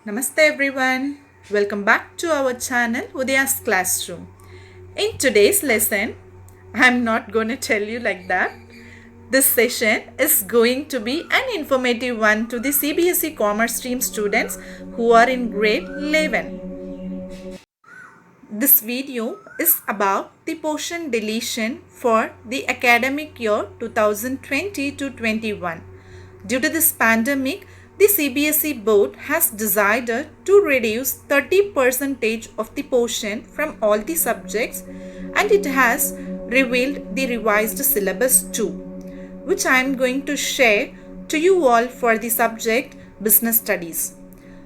Namaste everyone. Welcome back to our channel Udaya's Classroom. In today's lesson, I'm not going to tell you like that. This session is going to be an informative one to the CBSE Commerce Stream students who are in grade 11. This video is about the portion deletion for the academic year 2020 to 21. Due to this pandemic, the CBSE board has decided to reduce 30% of the portion from all the subjects, and it has revealed the revised syllabus too, which I am going to share to you all for the subject Business Studies.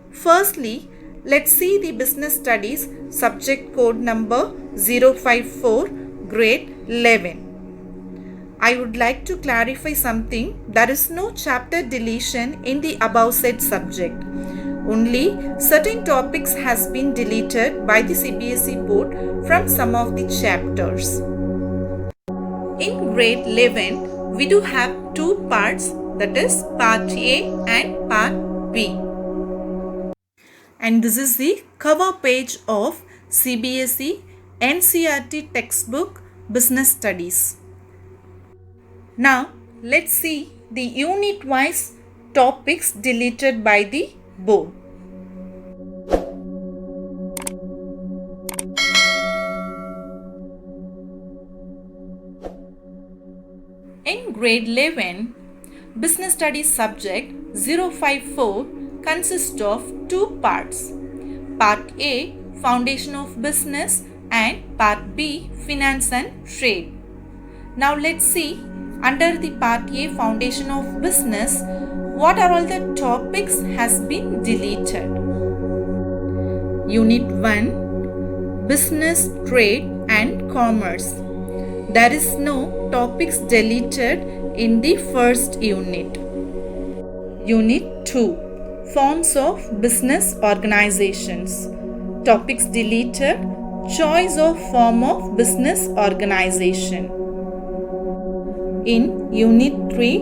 Firstly, let's see the Business Studies subject code number 054 grade 11. I would like to clarify something. There is no chapter deletion in the above said subject. Only certain topics has been deleted by the CBSE board from some of the chapters. In grade 11, we do have two parts, that is part A and part B. And this is the cover page of CBSE NCERT textbook Business Studies. Now, let's see the unit-wise topics deleted by the board. In grade 11, Business Studies subject 054 consists of two parts. Part A, Foundation of Business, and Part B, Finance and Trade. Now let's see, under the Part A, Foundation of Business, what are all the topics has been deleted? Unit 1, Business, Trade and Commerce. There is no topics deleted in the first unit. Unit 2, Forms of Business Organizations. Topics deleted, Choice of Form of Business Organization. In Unit 3,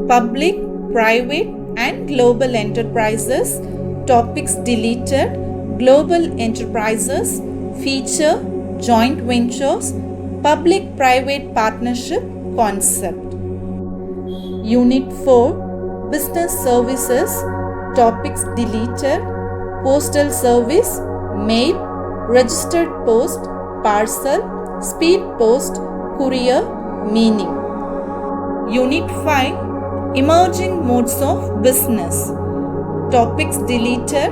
Public, Private and Global Enterprises, topics deleted, Global Enterprises, Feature, Joint Ventures, Public-Private Partnership concept. Unit 4, Business Services, topics deleted, Postal Service, Mail, Registered Post, Parcel, Speed Post, Courier, Meaning. Unit 5, Emerging Modes of Business. Topics deleted,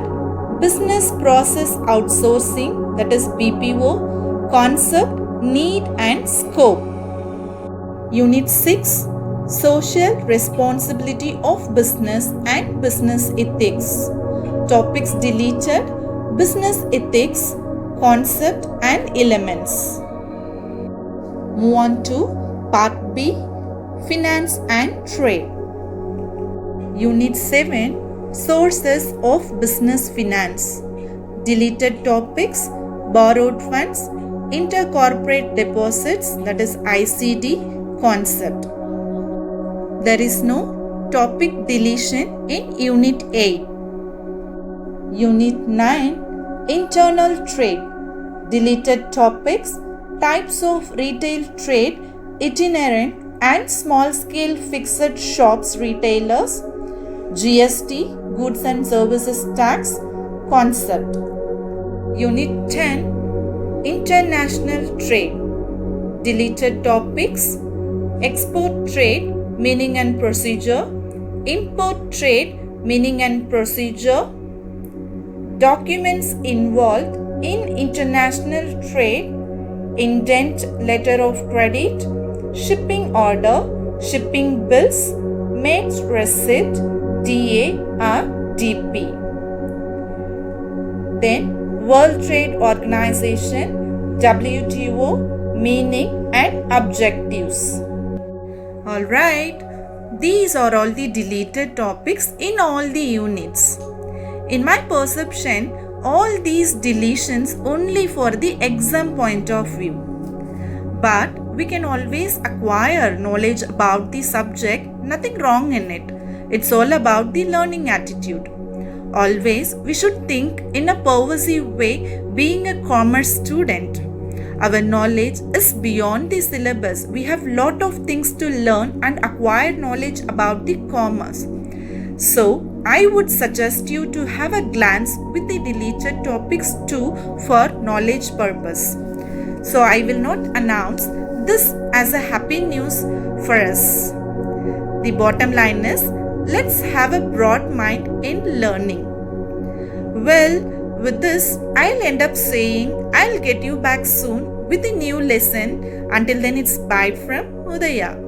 Business Process Outsourcing, that is BPO, Concept, Need and Scope. Unit 6, Social Responsibility of Business and Business Ethics. Topics deleted, Business Ethics, Concept and Elements. Move on to Part B, Finance and Trade. Unit 7, Sources of Business Finance. Deleted topics, Borrowed Funds, Intercorporate Deposits, that is ICD concept. There is no topic deletion in Unit 8. Unit 9, Internal Trade. Deleted topics, Types of Retail Trade, Itinerant and small-scale fixed shops retailers, GST, Goods and Services Tax, concept. Unit 10, International Trade. Deleted topics, Export Trade, Meaning and Procedure, Import Trade, Meaning and Procedure, Documents involved in international trade, Indent Letter of Credit, Shipping Order, Shipping Bills, Mates Receipt, DARDP. Then World Trade Organization, WTO, Meaning and Objectives. Alright, these are all the deleted topics in all the units. In my perception, all these deletions only for the exam point of view. But we can always acquire knowledge about the subject, nothing wrong in it. It's all about the learning attitude. Always, we should think in a pervasive way, being a commerce student. Our knowledge is beyond the syllabus. We have lot of things to learn and acquire knowledge about the commerce. So, I would suggest you to have a glance with the deleted topics too for knowledge purpose. So, I will not announce this as a happy news for us. The bottom line is, let's have a broad mind in learning. Well, with this, I'll end up saying I'll get you back soon with a new lesson. Until then, it's bye from Udaya.